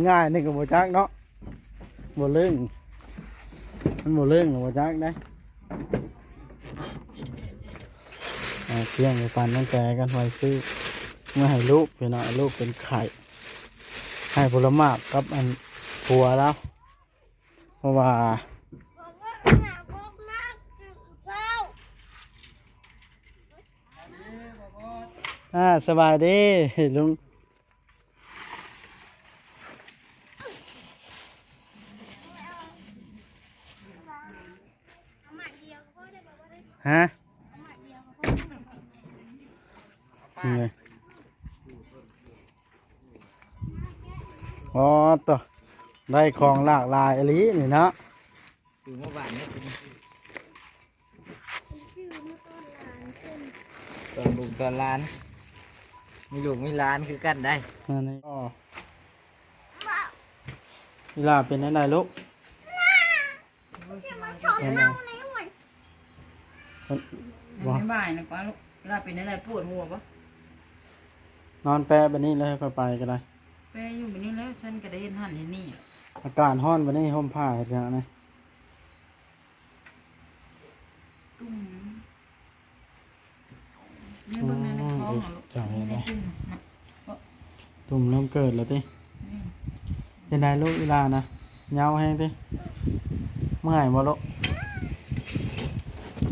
ง่ายๆนี่ก็บ่จักเนาะบ่เรื่องมันบ่เรื่องหรอกบ่จักได้เที่ยงไปปันตั้งแต่กันไว้ซื้อเมื่อให้ลูกพี่น้องลูกเป็นไข่ให้ผลไม้กับอันผัวแล้วเพราะว่าสบายดีลุงฮะนี่อ๋อตัวได้ของหลากหลายอหลีนี่เนาะซื้อเมื่อวานเนี่ยตอนบุกตอนร้านมีลูกมีร้านคือกันได้อันนี้ก็เวลาเป็นอะไรลูกไม่บ่ายนะป้าลูกเวลาเป็นอะไรปวดหัวปะนอนแปะแบบนี้เลยค่อยไปก็ได้แปอยู่แบบนี้แล้วฉันก็ได้เห็นหันเห็นนี่อากาศร้อนแบบนี้ห่มผ้าเห็นยังไงตุ้มนี่เบิ่งในท้องเหรอลูกนี่ในตุ่มเริ่มเกิดแล้วติเป็นไงลูกเวลานะเงาให้ติเมื่อยบ่ลูก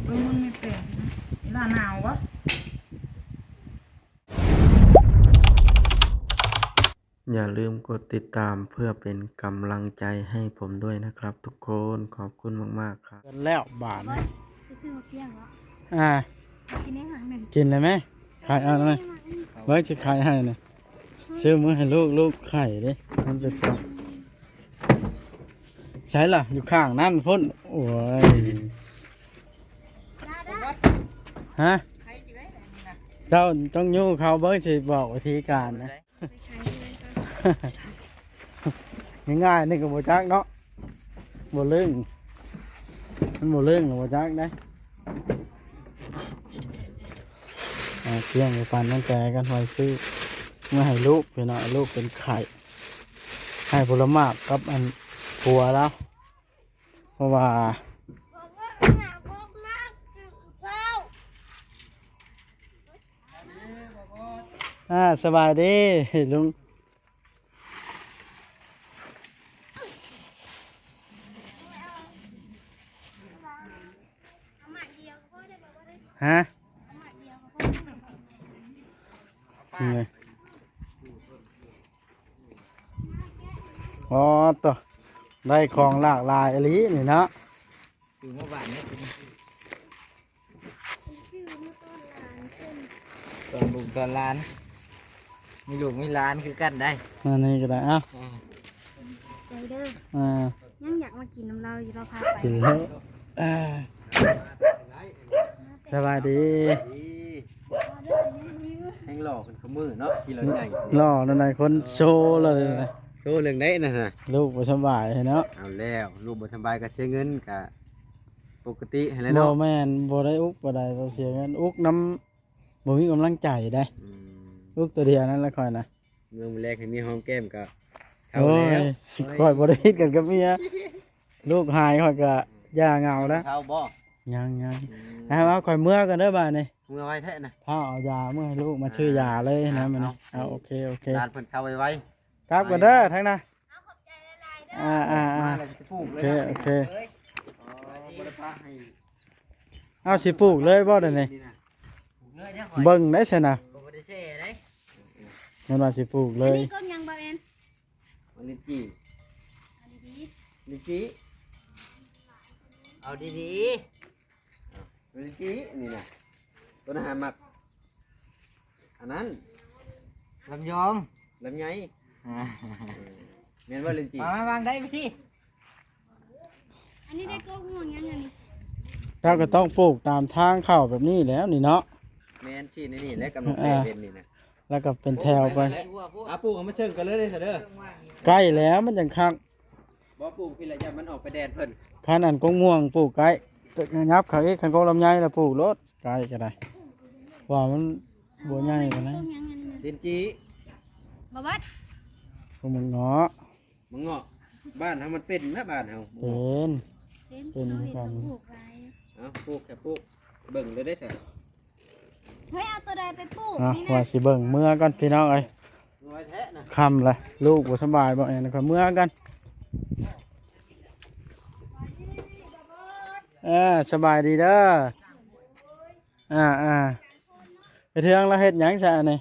เบิ่งมันไม่เปลี่ยนนะเวลาหนาวปะอย่าลืมกดติดตามเพื่อเป็นกำลังใจให้ผมด้วยนะครับทุกคนขอบคุณมากๆครับกันแล้วบาทนะจะซื้อมาเพียงเหรอกินได้หางหนึ่งกินเลยไหมขายเอาหน่อยไว้จะขายให้นะซื้อมือให้ลูกไข่ดิมันเป็นสองใช่ล่ะอยู่ข้างนั่นพ่นโอ้ยฮะเจ้าต้องยู่เขาเบิ้งสิบอกวิธีการนะง่ายๆนี่ก็บ่จักเนาะบ่เรื่องมันบ่เรื่องหรอกบ่จักได้เที่ยงไปปันตั้งแต่กันไว้ซื้อเมื่อให้ลูกพี่น้องลูกเป็นไข่ให้ผลไม้กับอันผัวแล้วเพราะว่าสบายดีลุงฮะนี่อ๋อตัวได้ของหลากหลายอหลีนี่เนาะซื้อเมื่อวานเนี่ยตอนบุกตอนร้านมีลูกมีร้านคือกันได้อันนี้ก็ได้ใจเด้อยังอยากมากินน้ำเราอยู่เราพาไปกินแล้วสบายดีแห้งหล่อเป็นขมือเนาะที่เราใหญ่หล่อนั่นไหนคนโชว์เลยนะโซ่เรื่องได้นะฮะลูกบ่สบายเนาะเอาแล้วลูกบ่สบายก็เสียเงินก็ปกติให้แล้วบ่เนาะแม่นบ่ได้อุกบ่ได้บ่เสียเงินอุกน้ำบ่มีกำลังใจได้อุกตัวเดียวนั่นละค่อยนะเมื่อแรกให้มีหอมแก้มก็เช้าแล้วค่อยบ่ได้คิดกันกับเมียลูกหายค่อยก็ย่าเหงาแล้วเช้าบ่ยังว่าค่อยเมื่อกันเด้อบ้านนี่เมื่อไว้แท้นะถ้าเอายาเมื่อให้ลูกมาชื่อยาเลยนะมันเอาโอเคร้านเพิ่นเช้าไว้ครับกันเด้อทั้งนั้นโอเคเอาสิปลูกเลยบ่ได้นี่เบิ่งได้ใช่น่ะมันว่าสิปลูกเลยนี่ก็ยังบ่เอ็นลิ้นจี่ลิ้นจี่เอาดีๆลิ้นจี่นี่นะต้นอาหารหมักอันนั้นลำยองลำไยเมียนว่าลิ้นจี่มาวางได้ไปสิอันนี้ได้ก็ง่วงยังไงนี่เจ้าก็ต้องปลูกตามทางเข้าแบบนี้แล้วนี่เนาะเมียนชีนี่และกำลังเป็นนี่นะแล้วก็เป็นแถวไปปลูกมาเชิงกันเลยเถอะเด้อใกล้แล้วมันจังคักบ่ปลูกพี่ละยามันออกไปแดดเพิ่นคันอันก็ง่วงปลูกไกลยับเขาอีกคันก็ลำไยแล้วปลูกรถไกลก็ได้ว่ามันบัวใหญ่กว่านั้น ลิ้นจี่ บ่วัด พวกมึงเนาะ มังเงาะบ้านเฮามันเป็นนะบ้านเฮา เป็น เห็น เป็น เขา กัน เห็นเขาปลูกไว้ เอาปลูกแค่ปลูกเบิ่งเลยได้ใส่ เฮ้ยเอาตัวใดไปปลูก อ่ะ นี่ ว่า นะ สิเบิ่งเมื่อกันพี่น้องเอ้ย น้อยแท้นะ ค่ำเลยลูกบ่สบายบ่เองนะครับเมื่อกันสบายดีเด้อไปเทืองแล้วเฮ็ดหยังซะอันนี่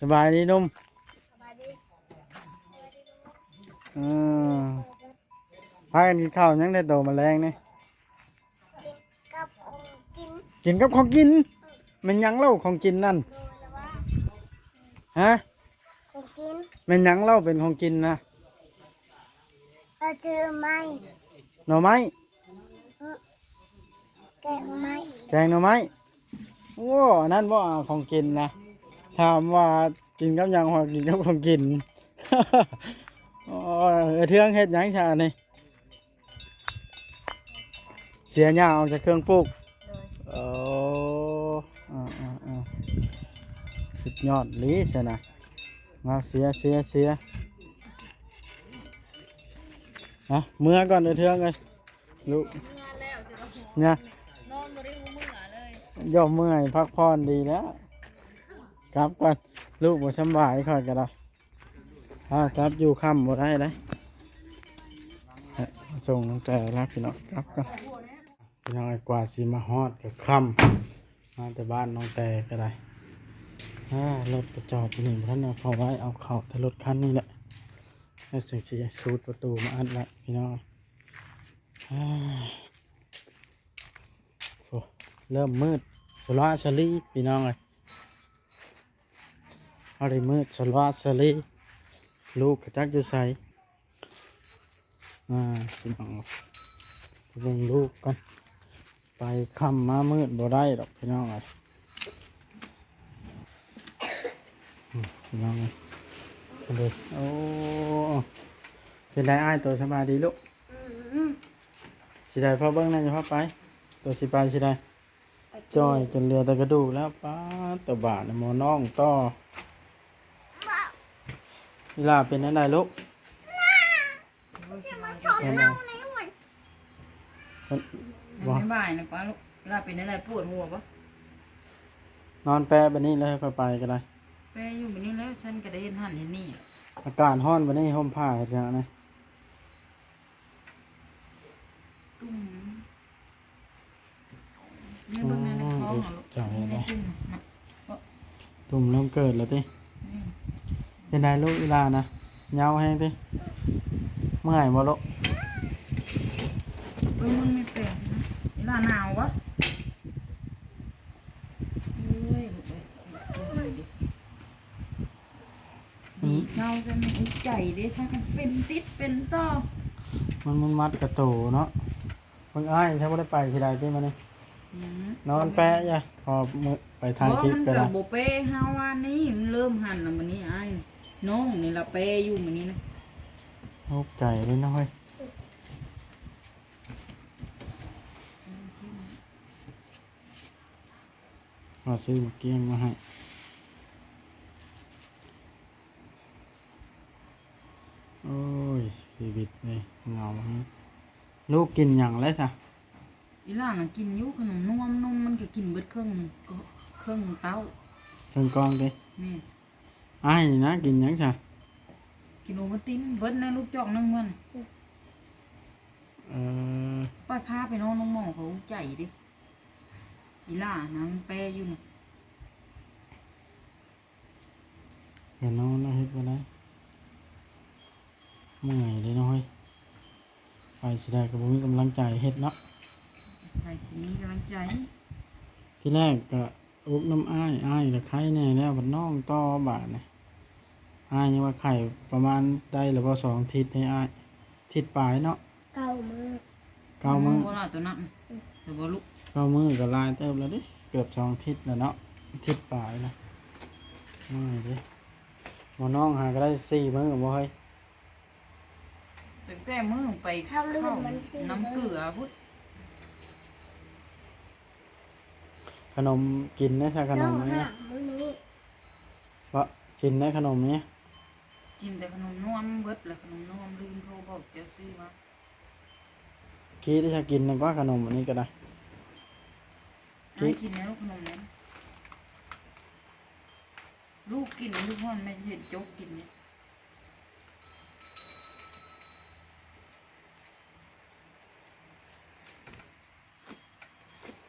สบายดีนุ่มพากันกินข้าวหยังได้โตมาแรงนี่ กับของกิน กินกับของกินมันหยังเล่าของกินนั่น โดยแล้วว่า ฮะ ของกิน มันหยังเล่าเป็นของกินนะ เอาเจอไหม หน่อไม้ แกะไหม แกงหน่อไม้โอ้อันนั่นว่าของกินนะถามว่ากินกับหยังว่ากินกับของกิน โอ้เทืองเฮ็ดหยังชานี่เสียหญ้าออกจากเครื่องปลูกโอ้สุดยอดลีเสียนะมาเสียฮะเมื่อก่อนเทืองเลยลูกเนี่ย นอนบ่ได้หูมื้อเลย ย่อมเมื่อยพักผ่อนดีแล้วกลับก่อนลูกบ่สำบายค่อยก็ได้กลับอยู่ค่ำบ่ได้เลยส่งน้องแต่รับพี่น้องกลับกันพี่น้องไอ้กว่าสิมาฮอดกับค่ำมาแต่บ้านน้องแต่ก็ได้รถก็จอดอยู่นี่ท่านเอาเข้าไว้เอาเข้าแต่รถคันนี้แหละแล้วจึงสิสูดประตูมาอัดละพี่น้องโอ้เริ่มมืดสลัวสลีพี่น้องเลยเอาได้มืดสลัวสลีลูกกระจักอยู่ใส่พี่น้องเบิ่งลูกกันไปค่ำมามืดบ่ได้ดอกพี่น้องเลยพี่น้องเลยเลยโอ้เป็นไรอ้ายตัวสบายดีลูกสิได้พ่อเบิ้งนั่นจะพ่อไปตัวสิไปสิได้จ้อยจนเรือแต่กระดูกแล้วป้าตัวบาดหมอน้องต่อเวลาเป็นอะไรลูกเป็นอะไร ไม่บ่ายนะป้าลูกเวลาเป็นอะไรปวดหัวปะ นอนแปะแบบนี้เลยค่อยไปก็ได้ แม่อยู่แบบนี้แล้วฉันก็ได้เห็นหันเห็นนี่ อากาศร้อนแบบนี้ห่มผ้าเห็นยังไง ตุ้มนี่เบิ่งในท้องเหรอลูกนี่ในตุ้มนะ ตุ่มเริ่มเกิดแล้วติเป็นได้ลูกเวลานะเงาแห้งติเมื่อยบ่ลูก มันไม่เป็นนะเวลาหนาววะเฮ้ยดีเงาจะไม่ใจดิถ้ากันเป็นติดเป็นต่อ มันมัดกระตูเนาะเพิ่งอ้ายถ้าบ่ได้ไปสิได้ติมานี่นอนแปะจ้ะพอมื้อไปทางคลิปก็ มัน ได้ กับโบเป้ฮาวานนี่มันเริ่มหันแล้วมันนี่ไอ้น้องนี่ละเป้อยู่มันนี่นะ ตกใจเลยน้อยมาซื้อมาเกี้ยงมาให้โอ้ยชีวิตเลยเหงาฮะลูกกินอย่างไรซะ อีหล่าน่ะกินอยุขนมนมมันก็กินเบิดเครื่องเต้า เพิ่งกองดิ แม่ อ้ายนี่นะกินหยังซะ กินโอวัลตินเบิดในลูกจอกนึงมัน เออ ป้าพาไปนอนน้องหมอเขาใจดิอีหล่านะมันแปรอยู่น่ะ เดี๋ยวนอนแล้วเฮ็ดบ่ได้เมื่อยเลยน้อยไปสิได้ก็บ่มีกำลังใจเฮ็ดเนาะ ใครสิมีกำลังใจ ที่แรกก็อุกน้ำอ้ายแล้วไข่แน่แล้วบัดน้องต่อบาดนี่อ้ายยังว่าไข่ประมาณได้หรือบ่2 อาทิตย์ให้อ้ายทิศปลายเนาะ เก่ามือ 9 มื้อ โบราณตัวนั้นแต่บ่ลูก 9 มื้อก็หลายเติบแล้วดิเกือบ2 อาทิตย์แล้วเนาะทิศปลายนะเมื่อยดิบ่น้องหาก็ได้4 มื้อบ่เฮ้ย ตั้งแต่มือไปเข้าน้ำเกลือพุทธ ข ขนมกินนะใช่ขน น้อง ม ห่า นี้ มื้อนี้ เพราะกินได้ขนมนี้ กินแต่ขนมนวมเบิดเลยขนมนวมลืมโทรบอกจะซื้อมา คิดที่จะกินนึกว่าขนมอันนี้ก็ได้ ให้กินนะลูกขนมนั้นลูกกินลูกพ่อนไม่เห็นโจ๊กกินเนี่ย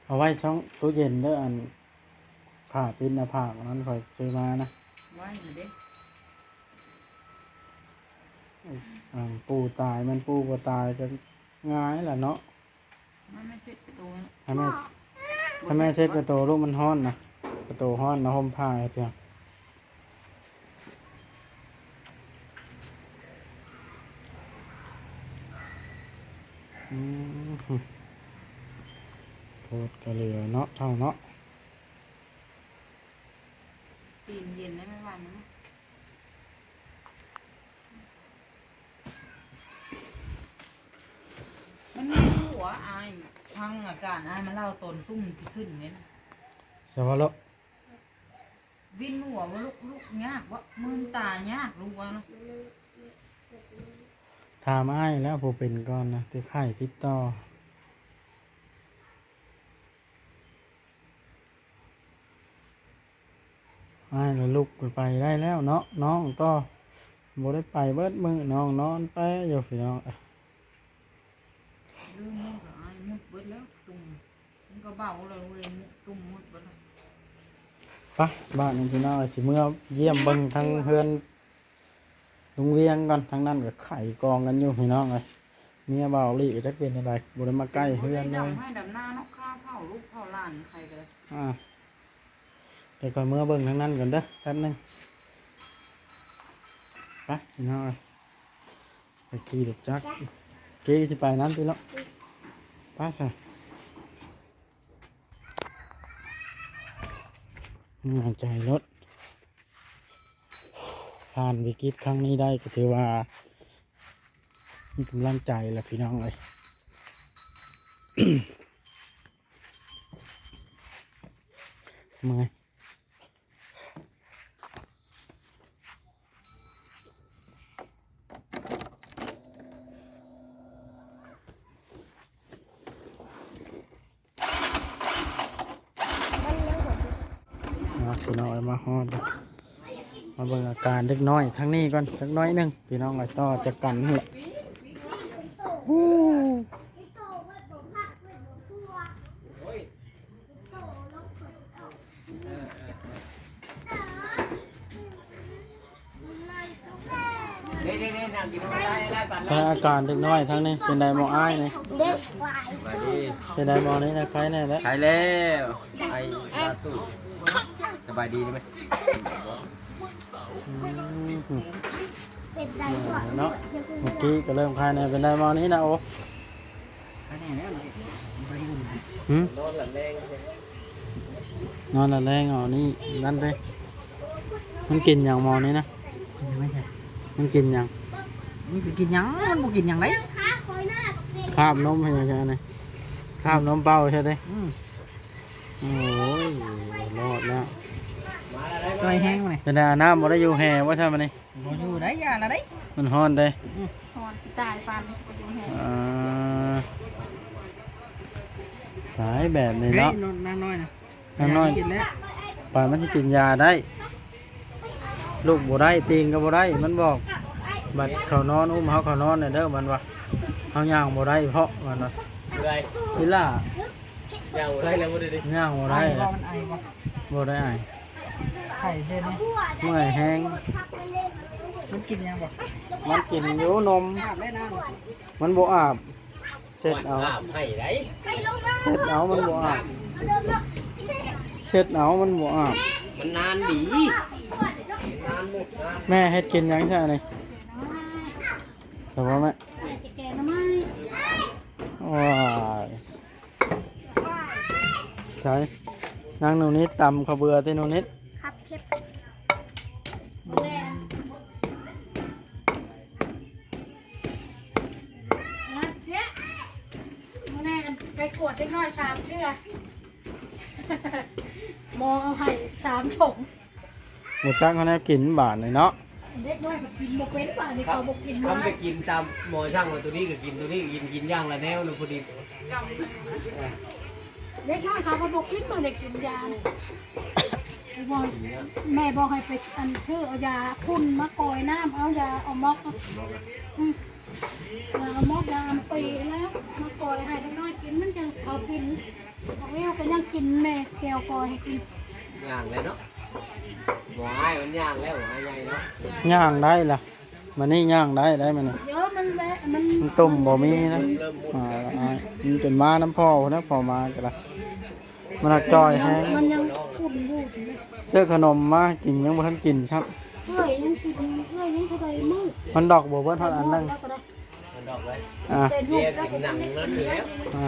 เอาไว้ช่องตู้เย็นเด้ออันผ่าปิดหน้าผากนั้นคอยซื้อมานะ ไหวเลยเด้ ปูตายมันปูบ่ตายจะง่ายแหละเนาะ มันไม่เสร็จประตู ให้แม่ให้แม่เช็ดประตูลูกมันฮ้อนนะประตูฮ้อนนะห่มผ้าให้เพียงโคตรกระเหลือเนาะเท่าเนาะ ตีนเย็นได้ไม่หวานนะมันมีหัวอายพังอาการอายมาเล่าตนตุ้มสิขึ้นเนี่ย เฉพาะลูก วินหัวว่าลูกยากวะมืนตายากลูกวะเนาะ ถามอ้ายแล้วผู้เป็นก่อนนะที่ไข่ติดต่ออ้ายแล้วลูกไปได้แล้วเนาะน้องต่อบ่ได้ไปเบิดมือน้องนอนไปอยู่พี่น้อง ลืมมุดอายมุดเบิดแล้วตุ่มมันก็เบาเลยเว้ยตุ่มมุดเบิดแล้ว ไปบ้านนี่พี่น้องสิเมื่อเยี่ยมเบิ่งทั้งเฮือนลุงเวียงก่อนทั้งนั้นก็ไข่กองกันอยู่พี่น้องเลยเมียเบาลี่จักเป็นอะไรบ่ได้มาใกล้เฮือนเลย ดำให้ดำหน้าเนาะข้าวเผาลูกเผาหลานใครกัน เดี๋ยวก่อนเมื่อเบิ่งทั้งนั้นก่อนเด้อแป๊บนึงไปพี่น้องเลยไปขี่รถจักรขี่ที่ไปนั้นพี่น้องไปใส่หายใจรถผ่านวิกฤตครั้งนี้ได้ก็ถือว่ามีกำลังใจแล้วพี่น้องเลย เมื่อยพี่น้องเอามาฮอดมาเบิ่งอาการเล็กน้อยทั้งนี้ก่อนเล็กน้อยหนึงพี่น้องไอ้ต่อจะกันนี่แหละใช้อาการเล็กน้อยทั้งนี้เป็นไดหมออ้ายนี่ เด็กหลาย เป็นไดหมอนี้นะใครแน่แล้ว ใช่แล้วไอ้ตาตู้สบายดีไหม เป็นไรก่อน เนาะเมื่อกี้ก็เริ่มคลายแน่เป็นไดหมอนี้นะโอ้หืม นอนหลับแรง นอนละแรงอ๋อนี่นั่นเลยมันกินอย่างหมอนี้นะ ไม่ใช่ มันกินอย่าง มันกินยังมันบ่กินยังไง ขาคอยหน้ากับเพลง คาบนมให้ใช่ไหมคาบนมเป้าใช่ไหมโอ้ยรอดแล้ว จอยแห้งมาเลย เป็นไดน้ำบ่ได้อยู่แห่ว่าใช่ไหมนี่ บ่อยู่ได้ยาละได้ มันฮ้อนได้ หอนตายปานบ่อยู่แห้ง สายแบบนี้เนาะ น้ำน้อยนะ น้ำน้อย กินแล้ว ป่านมันจะกินยาได้ ลูกบ่ได้ตีงก็บ่ได้มันบอกบัดเขานอนอุ้มเขานอนเนี่ยเด้อมันว่าเขาย่างบ่ได้เพราะมันว่า อะไร อีล่า ย่างอะไรแล้วบ่ได้ดิ ย่างบ่ได้ บ่มันไอบ่ บ่ได้อ้าย ไข่เส้นนี่ เมื่อยแห้ง มันกินยังบ่ มันกินอยู่นม อาบได้น้ มันบ่อาบเช็ดเอา ให้ได้ เช็ดเอามันบ่อาบเช็ดเอามันบ่อาบ มันนานดีนานหมดนาน แม่เฮ็ดกินหยังใช่ไหมแต่ว่าแม่ แกน้ำไม้ ว้ายใช่นางหนูนิดตำข้าวเบื่อที่หนูนิด ครับเค็บแม่กันไปกวดเล็กน้อยชามเชื่อ มองเอาให้3ถุง หมดจังเขาแน่กินบาทเลยเนาะ เด็กน้อยก็กินบ่เป็นป่านนี้เขาบ่กิน ทำ มา ไปกินตามหมอช่างว่าตัวนี้ก็กินตัวนี้กินย่างละแนวนึงพอดี เด็กน้อยเขาก็บ่กินมาได้กินยาบอกแม่บอกให้ไปอันชื่อเอายาพุ่นมะกอยน้ำเอายาเอามอกเอามอกยาอันปีแล้วมะกอยให้เด็กน้อยกินมันจังเขากินเอาแววก็ยังกินแม่แก้วกอยให้กิน ย่างเลยเนาะหมอไอ้มันย่างแล้วหมอไอ้ใหญ่เนาะ ย่างได้ล่ะมันนี่ย่างได้มันนี่ เยอะมันแวะมัน มันต้มบ่มีนะ เริ่มมุด มันเป็นม้าน้ำพ่อนะพ่อมากันละมันหักจอยแห้ง มันยังอุ่นอยู่ถึงเลย เสื้อขนมมากินยังบ่ทันกินครับ เอ้ยยังกินเอ้ยยังเท่าไรมึง มันดอกบ่เบิ่นเท่าอันนึง แล้วก็ได้ มันดอกเลย อ่า แต่ลู เรีย ก กกินหนังนั่นอยู่แล้ว อ่า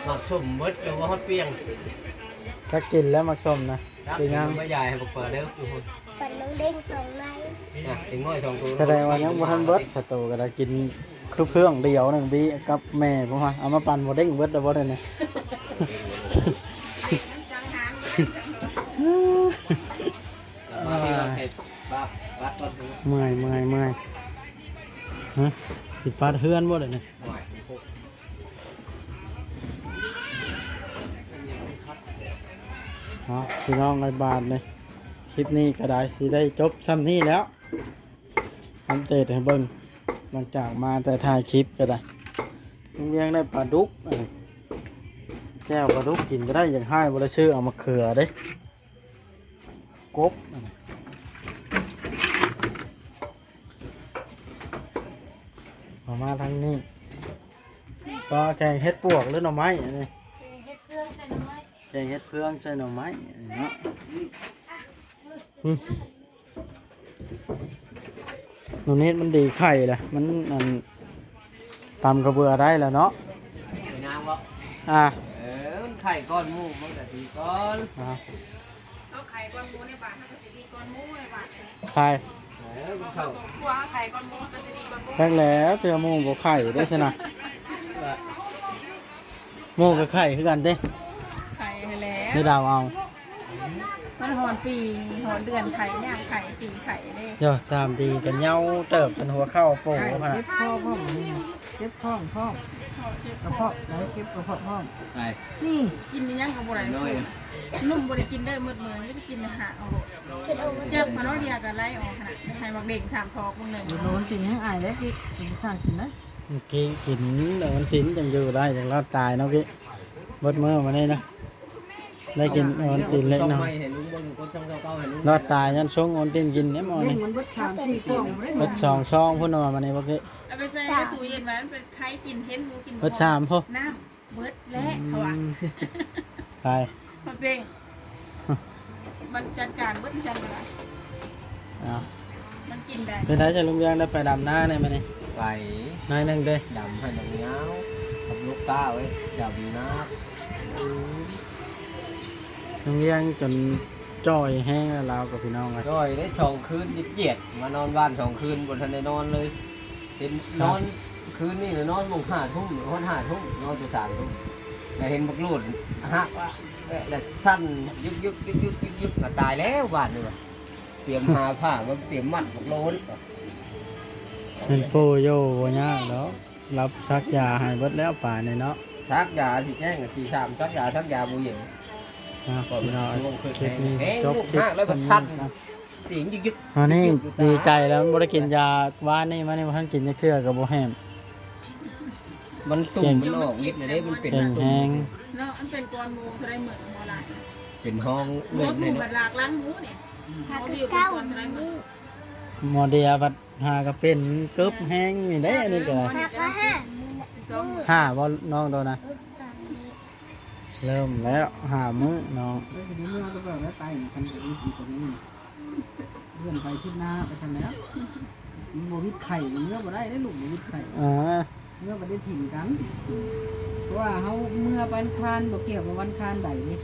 หมักสุ่มมดหรือว่าฮอตเปียง ถ้ากินแล้วมักส้มนะ ครับ เป็นยัง ไม่ใหญ่ให้เปิดเด้อคุณ ปั่นน้องเด้งส่งใน ถึงง่อยสองตัว แสดงว่ายังบ่ทันเบิดสตูก็ได้กินคือเพื่องเดียวหนึงบีกับแม่ผมว่าเอามาปั่นบ่เด้งเบิดแล้วบ่ได้นี่ มาที่เราเห็ดบ้ารัดต้นหัว เมื่อยฮะสิปาดเฮือนบ่ได้นี่ หน่อย เนาะพี่น้องไอ้บาทนี่คลิปนี้ก็ได้สิได้จบซ้ำนี้แล้วอัปเดตให้เบิ่งหลังจากมาแต่ถ่ายคลิปก็ได้เลี้ยงได้ปลาดุกแก้วปลาดุกกินก็ได้อย่างให้บ่ได้ซื้อเอามาเขือเด้กบเอามาทางนี้ก็แกงเฮ็ดปวกหรือหน่อไม้อันนี้ เฮ็ดเครื่องใส่หน่อไม้ แกงเฮ็ดเพื่องใส่หน่อไม้เนาะหนูนิดมันดีไข่แหละมันอันตำกระเบือได้แล้วเนาะ ไปน้ำก็ อ่า มันไข่ก้อนมูมันแต่ทีก้อน เอาไข่ก้อนหมูในบาทมันก็สิดีก้อนหมูในบาท ไข่ มันเข้า กลัวไข่ก้อนหมูก็สิดีก้อนหมู แรกแล้วเจอหมูกับไข่ได้ชนะหมูกับไข่คือกันเด้ ไข่ให้แล้ว ให้ดาวเอา มันหอนปีหอนเดือนไข่ย่างไข่ปีไข่เด้ เดี๋ยวสามตีกันเหย้าเติบเป็นหัวเข้าโป่งขนาด เก็บท้องเก็บท้องกระเพาะไหนเก็บกระเพาะท้อง ไข่ นี่ กินนี่ยังกับบ่ได้ น้อย นุ่มบ่ได้กินได้หมดมื้อนี่ไปกินอาหารเอาโลด คิดเอา เจ็บมาน้อยเดียวก็ไล่ออกขนาดให้บักเด็ก3ทอกมึงหนึง โดนจริงให้อายได้ที่สร้างกินนะ เมื่อกี้กินเดี๋ยวมันทิ้นจังอยู่ได้จังรอดตายเนาะพี่เบดมือมาได้นะได้กินโอนตินเล็กน้อย เห็นลุงบนคนช่องเก้าเห็นลุง รอดตายยันชงโอนตินกินเนี่ยหมอ เล่ นี่ นมันบดชามสี่ท้องเลย เบดซองพุ่นเอามาในพวกนี้ เอาไปใส่ในตู้เย็นไว้มันเป็นไข่กินเห็นหมูกิน เบดชามพ่อ น้ำเบิดและเขาว่า ไป มันเร่งมันจัดการเบิดจังเลย เอา มันกินได้ เป็นไรจะลุงยังได้ไปดำหน้าเนี่ยมานี่ ไก่ นายหนึ่งเด้ ดำให้ดำเงากับลูกตาไว้ดำน้ ลุงยังจนจ่อยแห้งแล้วเรากับพี่น้องกัน ำก้อยได้2 คืนเจ็ดมานอนบ้าน2 คืนบนทันได้นอนเลยเห็นนอนคืนนี่นอนมง5 ทุ่มนอน5 ทุ่มนอนตัว3 ทุ่มแต่เห็นบักลูดหักว่าแล้วสั้นยุบมาตายแล้วบ้านนี่ว่ะเตรียมหาผ้ามันเตรียมมัดบักโลน เป็นโฟโย่บ่ยากเนาะรับซักยาให้เบิดแล้วป่าเนี่ยเนาะ ชักยาสิแจ้งตีสามชักยาบุหรี่ พี่น้องคลิปนี้จบคลิป แล้วก็ชัดเสียงยึก อันนี้ดีใจแล้วบ่ได้กินยาว่านนี่มานี่บ่ทันกินจักเทื่อกับบ่แห้ง มันตุ่มมันออกฤทธิ์เลยมันเป็น เก่งแห้ง เนาะมันเป็นก้อนหมูเท่าไรเหมือนหมอหลาย เป็นห้อง หมู เล่น ถู เลย กบัดหลากล้างหมูเนี่ย ถ้า เขา คื ดี อ เป็น เก้า ก้อนเท่าไรเหมือน หมอเดียบัดหาก็เป็นกึบแห้งนี่ได้อันนี้ก็ หักละห้า ห้าบ่น้องโดนนะเริ่มแล้วหามื้อน้อง เมื่อก็แบบแล้วตายกันจะมีกี่คนนี้เลื่อนไปที่หน้าไปทางแล้วมันโมวิดไข่เนื้อบ่ได้ได้ลูกโมวิดไข่ อ่า เนื้อบ่ได้ถิ่นกันเพราะว่าเขาเมื่อวันคานบ่เกี่ยวกับวันคานใดนี่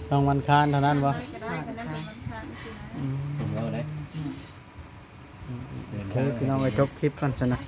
ต้องวันคานเท่านั้นบ่ ก็ได้ก็ได้มันทานสินะ อืม ผมเอาเลย คือพี่น้องไปจบคลิปกันซะนะ